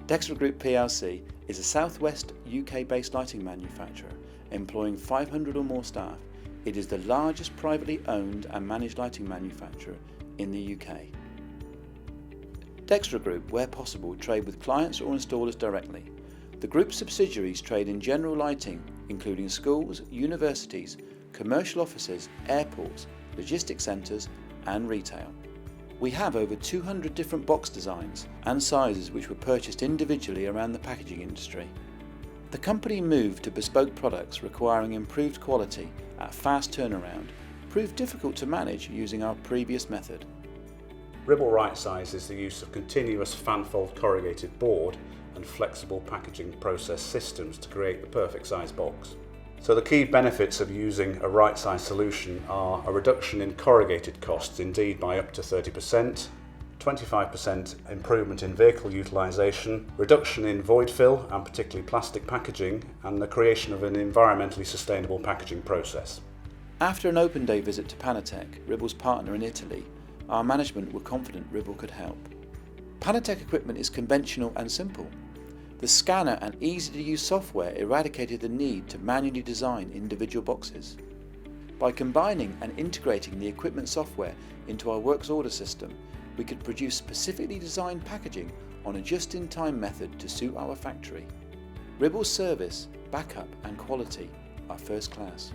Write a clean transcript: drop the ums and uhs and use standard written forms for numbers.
Dextra Group PLC is a southwest UK-based lighting manufacturer employing 500 or more staff. It is the largest privately owned and managed lighting manufacturer in the UK. Dextra Group, where possible, trade with clients or installers directly. The group's subsidiaries trade in general lighting, including schools, universities, commercial offices, airports, logistics centres and retail. We have over 200 different box designs and sizes which were purchased individually around the packaging industry. The company moved to bespoke products requiring improved quality at fast turnaround proved difficult to manage using our previous method. Ribble right size is the use of continuous fanfold corrugated board and flexible packaging process systems to create the perfect size box. So the key benefits of using a right size solution are a reduction in corrugated costs, indeed by up to 30%, 25% improvement in vehicle utilisation, reduction in void fill and particularly plastic packaging, and the creation of an environmentally sustainable packaging process. After an open day visit to Panatec, Ribble's partner in Italy, our management were confident Ribble could help. Panatec equipment is conventional and simple. The scanner and easy-to-use software eradicated the need to manually design individual boxes. By combining and integrating the equipment software into our works order system, we could produce specifically designed packaging on a just-in-time method to suit our factory. Ribble's service, backup and quality are first class.